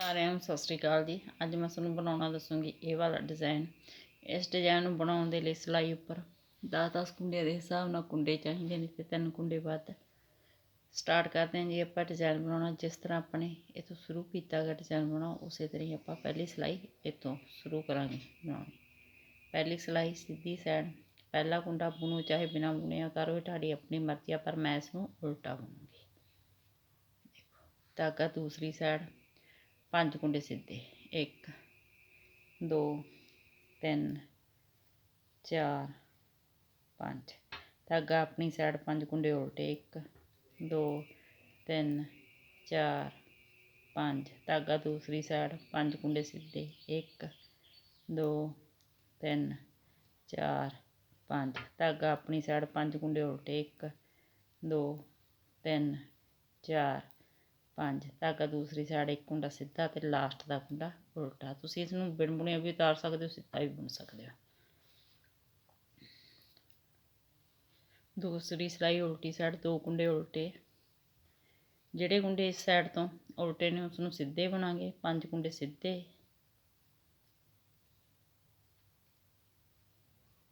ਸਾਰਿਆਂ ਨੂੰ ਸਤਿ ਸ਼੍ਰੀ ਅਕਾਲ ਜੀ। ਅੱਜ ਮੈਂ ਤੁਹਾਨੂੰ ਬਣਾਉਣਾ ਦੱਸੂਗੀ ਇਹ ਵਾਲਾ ਡਿਜ਼ਾਈਨ। ਇਸ ਡਿਜ਼ਾਈਨ ਨੂੰ ਬਣਾਉਣ ਦੇ ਲਈ ਸਿਲਾਈ ਉੱਪਰ 10-10 ਕੁੰਡੇ ਦੇ ਹਿਸਾਬ ਨਾਲ ਕੁੰਡੇ ਚਾਹੀਦੇ ਨੇ ਤੇ 3 ਕੁੰਡੇ ਵੱਧ। ਸਟਾਰਟ ਕਰਦੇ ਹਾਂ ਜੀ ਆਪਾਂ ਡਿਜ਼ਾਈਨ ਬਣਾਉਣਾ। ਜਿਸ ਤਰ੍ਹਾਂ ਆਪਣੇ ਇੱਥੋਂ ਸ਼ੁਰੂ ਕੀਤਾ ਗਾ ਡਿਜ਼ਾਈਨ ਬਣਾਉਣਾ, ਉਸੇ ਤਰ੍ਹਾਂ ਹੀ ਆਪਾਂ ਪਹਿਲੀ ਸਿਲਾਈ ਇੱਥੋਂ ਸ਼ੁਰੂ ਕਰਾਂਗੇ ਬਣਾਉਣੀ। ਪਹਿਲੀ ਸਿਲਾਈ ਸਿੱਧੀ ਸਾਈਡ ਪਹਿਲਾ ਕੁੰਡਾ ਬੁਣੋ, ਚਾਹੇ ਬਿਨਾਂ ਬੁਣਿਆ ਕਰੋ, ਇਹ ਤੁਹਾਡੀ ਆਪਣੀ ਮਰਜ਼ੀ ਆ, ਪਰ ਮੈਂ ਇਸ ਨੂੰ ਉਲਟਾ ਬੁਣੂੰਗੀ। ਧਾਗਾ ਦੂਸਰੀ ਸਾਈਡ 5 ਕੁੰਡੇ ਸਿੱਧੇ, 1 2 3 4 5। ਧਾਗਾ ਆਪਣੀ ਸਾਈਡ 5 ਕੁੰਡੇ ਉਲਟੇ, 1 2 3 4 5। ਧਾਗਾ ਦੂਸਰੀ ਸਾਈਡ 5 ਕੁੰਡੇ ਸਿੱਧੇ, 1 2 3 4 5। ਧਾਗਾ ਆਪਣੀ ਸਾਈਡ 5 ਕੁੰਡੇ ਉਲਟੇ, 1 2 3 4 5। ਧਾਗਾ ਦੂਸਰੀ ਸਾਈਡ 1 ਕੁੰਡਾ ਸਿੱਧਾ ਤੇ ਲਾਸਟ ਦਾ ਕੁੰਡਾ ਉਲਟਾ। ਤੁਸੀਂ ਇਸ ਨੂੰ ਬਿਨ ਬੁਣਿਆ ਵੀ ਉਤਾਰ ਸਕਦੇ ਹੋ, ਸਿੱਧਾ ਵੀ ਬੁਣ ਸਕਦੇ ਹੋ। ਦੂਸਰੀ ਸਿਲਾਈ ਉਲਟੀ ਸਾਈਡ 2 ਕੁੰਡੇ ਉਲਟੇ। ਜਿਹੜੇ ਕੁੰਡੇ ਇਸ ਸਾਈਡ ਤੋਂ ਉਲਟੇ ਨੇ ਉਸ ਨੂੰ ਸਿੱਧੇ ਬਣਾਂਗੇ। 5 ਕੁੰਡੇ ਸਿੱਧੇ,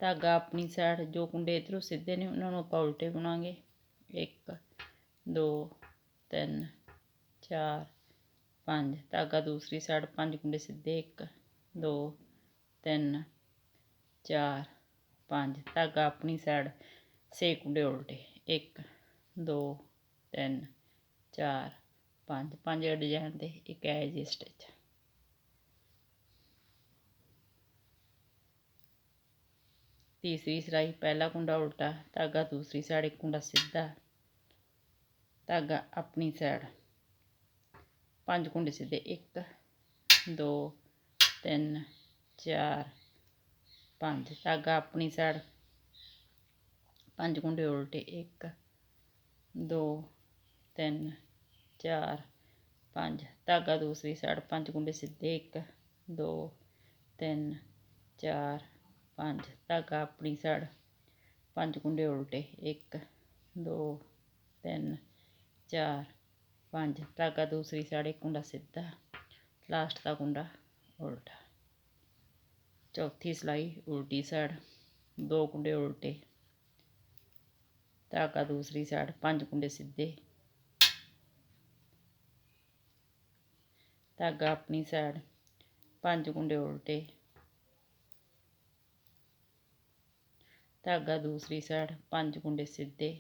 ਧਾਗਾ ਆਪਣੀ ਸਾਈਡ ਜੋ ਕੁੰਡੇ ਇੱਧਰੋਂ ਸਿੱਧੇ ਨੇ ਉਹਨਾਂ ਨੂੰ ਆਪਾਂ ਉਲਟੇ ਬੁਣਾਂਗੇ। 1 2 3 4 5। ਧਾਗਾ ਦੂਸਰੀ ਸਾਈਡ 5 ਕੁੰਡੇ ਸਿੱਧੇ, 1 2 3 4 5। ਧਾਗਾ ਆਪਣੀ ਸਾਈਡ 6 ਕੁੰਡੇ ਉਲਟੇ, 1 2 3 4 5। 5 ਡਿਜ਼ਾਈਨ ਦੇ ਇੱਕ ਹੈ ਜੀ ਸਟਿਚ। ਤੀਸਰੀ ਸਿਲਾਈ ਪਹਿਲਾ ਕੁੰਡਾ ਉਲਟਾ, ਧਾਗਾ ਦੂਸਰੀ ਸਾਈਡ 1 ਕੁੰਡਾ ਸਿੱਧਾ, ਧਾਗਾ ਆਪਣੀ ਸਾਈਡ 5 ਕੁੰਡੇ ਸਿੱਧੇ, 1 2 3 4 5। ਧਾਗਾ ਆਪਣੀ ਸਾਈਡ 5 ਕੁੰਡੇ ਉਲਟੇ, 1 2 3 4 5। ਧਾਗਾ ਦੂਸਰੀ ਸਾਈਡ 5 ਕੁੰਡੇ ਸਿੱਧੇ, 1 2 3 4 5। ਧਾਗਾ ਆਪਣੀ ਸਾਈਡ 5 ਕੁੰਡੇ ਉਲਟੇ, 1 2 3 4 5। ਧਾਗਾ ਦੂਸਰੀ ਸਾਈਡ 1 ਕੁੰਡਾ ਸਿੱਧਾ, ਲਾਸਟ ਦਾ ਕੁੰਡਾ ਉਲਟਾ। ਚੌਥੀ ਸਿਲਾਈ ਉਲਟੀ ਸਾਈਡ 2 ਕੁੰਡੇ ਉਲਟੇ, ਧਾਗਾ ਦੂਸਰੀ ਸਾਈਡ 5 ਕੁੰਡੇ ਸਿੱਧੇ, ਧਾਗਾ ਆਪਣੀ ਸਾਈਡ 5 ਕੁੰਡੇ ਉਲਟੇ, ਧਾਗਾ ਦੂਸਰੀ ਸਾਈਡ 5 ਕੁੰਡੇ ਸਿੱਧੇ,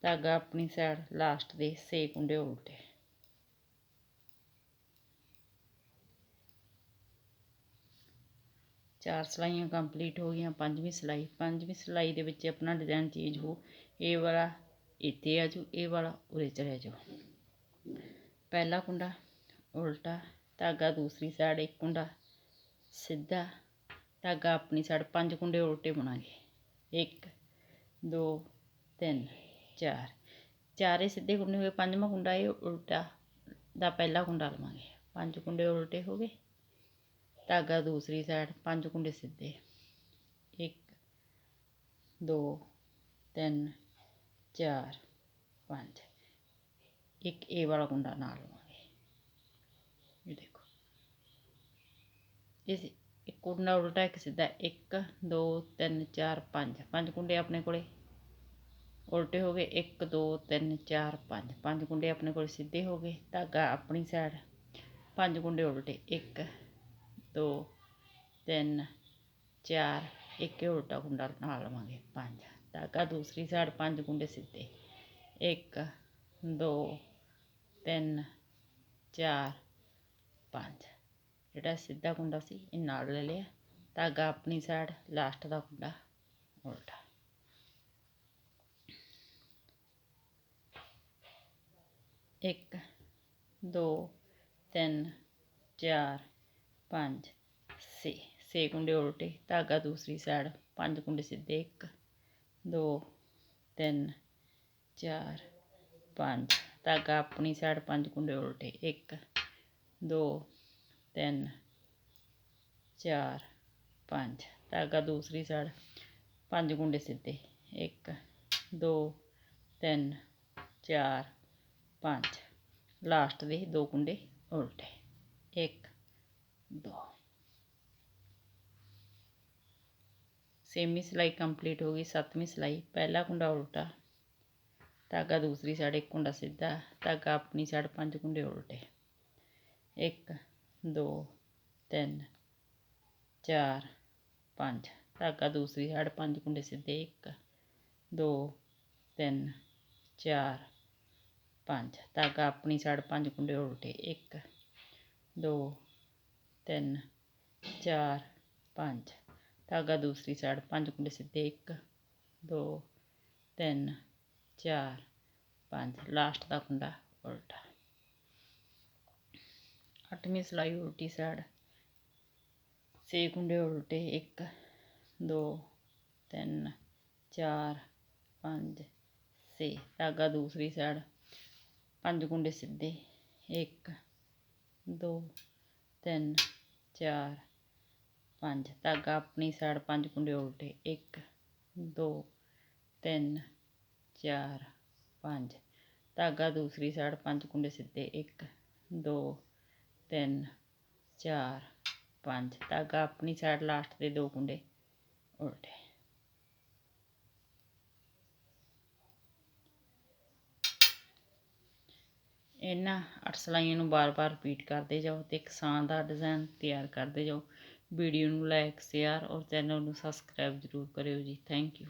ਧਾਗਾ ਆਪਣੀ ਸਾਈਡ ਲਾਸਟ ਦੇ 6 ਕੁੰਡੇ ਉਲਟੇ। ਚਾਰ ਸਿਲਾਈਆਂ ਕੰਪਲੀਟ ਹੋ ਗਈਆਂ। ਪੰਜਵੀਂ ਸਿਲਾਈ ਦੇ ਵਿੱਚ ਆਪਣਾ ਡਿਜ਼ਾਈਨ ਚੇਂਜ ਹੋ। ਇਹ ਵਾਲਾ ਇੱਥੇ ਆ ਜਾਊ, ਇਹ ਵਾਲਾ ਉਰੇ ਚਲੇ ਜਾਓ। ਪਹਿਲਾ ਕੁੰਡਾ ਉਲਟਾ, ਧਾਗਾ ਦੂਸਰੀ ਸਾਈਡ 1 ਕੁੰਡਾ ਸਿੱਧਾ, ਧਾਗਾ ਆਪਣੀ ਸਾਈਡ 5 ਕੁੰਡੇ ਉਲਟੇ ਬੁਣਾਂਗੇ। 1 2 3 4। ਚਾਰੇ ਸਿੱਧੇ ਕੁੰਡੇ ਹੋ ਗਏ। ਪੰਜਵਾਂ ਕੁੰਡਾ ਇਹ ਉਲਟਾ ਦਾ ਪਹਿਲਾ ਕੁੰਡਾ ਲਵਾਂਗੇ। 5 ਕੁੰਡੇ ਉਲਟੇ ਹੋ ਗਏ। ਧਾਗਾ ਦੂਸਰੀ ਸਾਈਡ 5 ਕੁੰਡੇ ਸਿੱਧੇ, 1 2 3 4 5। ਇੱਕ ਇਹ ਵਾਲਾ ਕੁੰਡਾ ਨਾਲ ਲਵਾਂਗੇ। ਇਹ ਦੇਖੋ, ਇਸ ਇੱਕ ਕੁੰਡਾ ਉਲਟਾ ਇੱਕ ਸਿੱਧਾ, 1 2 3 4 5। 5 ਕੁੰਡੇ ਆਪਣੇ ਕੋਲੇ ਉਲਟੇ ਹੋ ਗਏ। 1 2 3 4 5। 5 ਕੁੰਡੇ ਆਪਣੇ ਕੋਲ ਸਿੱਧੇ ਹੋ ਗਏ। ਧਾਗਾ ਆਪਣੀ ਸਾਈਡ 5 ਕੁੰਡੇ ਉਲਟੇ, 1 2 3 4। ਇੱਕ ਉਲਟਾ ਕੁੰਡਾ ਨਾਲ ਲਵਾਂਗੇ, 5। ਧਾਗਾ ਦੂਸਰੀ ਸਾਈਡ 5 ਕੁੰਡੇ ਸਿੱਧੇ, 1 2 3 4 5। ਜਿਹੜਾ ਸਿੱਧਾ ਕੁੰਡਾ ਸੀ ਇਹ ਨਾਲ ਲੈ ਲਿਆ। ਧਾਗਾ ਆਪਣੀ ਸਾਈਡ ਲਾਸਟ ਦਾ ਕੁੰਡਾ ਉਲਟਾ। ਇੱਕ 2 3 4 5 6 ਕੁੰਡੇ ਉਲਟੇ, ਧਾਗਾ ਦੂਸਰੀ ਸਾਈਡ 5 ਕੁੰਡੇ ਸਿੱਧੇ, 1 2 3 4 5। ਧਾਗਾ ਆਪਣੀ ਸਾਈਡ 5 ਕੁੰਡੇ ਉਲਟੇ, 1 2 3 4 5। ਧਾਗਾ ਦੂਸਰੀ ਸਾਈਡ 5 ਕੁੰਡੇ ਸਿੱਧੇ, 1 2 3 4 5 ਲਾਸਟ ਦੇ 2 ਕੁੰਡੇ ਉਲਟੇ 1 2 ਛੇਵੀਂ ਸਿਲਾਈ ਕੰਪਲੀਟ ਹੋ ਗਈ। 7ਵੀਂ ਸਿਲਾਈ ਪਹਿਲਾ ਕੁੰਡਾ ਉਲਟਾ, ਧਾਗਾ ਦੂਸਰੀ ਸਾਈਡ 1 ਕੁੰਡਾ ਸਿੱਧਾ, ਧਾਗਾ ਆਪਣੀ ਸਾਈਡ 5 ਕੁੰਡੇ ਉਲਟੇ 1 2 3 4 5, ਧਾਗਾ ਦੂਸਰੀ ਸਾਈਡ 5 ਕੁੰਡੇ ਸਿੱਧੇ 1 2 3 4 5, ਧਾਗਾ ਆਪਣੀ ਸਾਈਡ 5 ਕੁੰਡੇ ਉਲਟੇ 1 2 3 4 5, ਧਾਗਾ ਦੂਸਰੀ ਸਾਈਡ 5 ਕੁੰਡੇ ਸਿੱਧੇ 1 2 3 4 5, ਲਾਸਟ ਦਾ ਕੁੰਡਾ ਉਲਟਾ। 8ਵੀਂ ਸਿਲਾਈ ਉਲਟੀ ਸਾਈਡ 6 ਕੁੰਡੇ ਉਲਟੇ 1 2 3 4 5 6, ਧਾਗਾ ਦੂਸਰੀ ਸਾਈਡ 5 ਕੁੰਡੇ ਸਿੱਧੇ 1 2 3 4 5, ਧਾਗਾ ਆਪਣੀ ਸਾਈਡ 5 ਕੁੰਡੇ ਉਲਟੇ 1 2 3 4 5, ਧਾਗਾ ਦੂਸਰੀ ਸਾਈਡ 5 ਕੁੰਡੇ ਸਿੱਧੇ 1 2 3 4 5, ਧਾਗਾ ਆਪਣੀ ਸਾਈਡ ਲਾਸਟ ਦੇ 2 ਕੁੰਡੇ ਉਲਟੇ। ਇਹਨਾਂ 8 ਸਿਲਾਈਆਂ ਨੂੰ ਬਾਰ-ਬਾਰ ਰਿਪੀਟ ਕਰਦੇ ਜਾਓ ਤੇ ਇੱਕ ਸ਼ਾਨਦਾਰ ਡਿਜ਼ਾਈਨ ਤਿਆਰ ਕਰਦੇ ਜਾਓ। ਵੀਡੀਓ ਨੂੰ ਲਾਈਕ, ਸ਼ੇਅਰ ਔਰ ਚੈਨਲ ਨੂੰ ਸਬਸਕ੍ਰਾਈਬ ਜ਼ਰੂਰ ਕਰਿਓ ਜੀ। Thank you.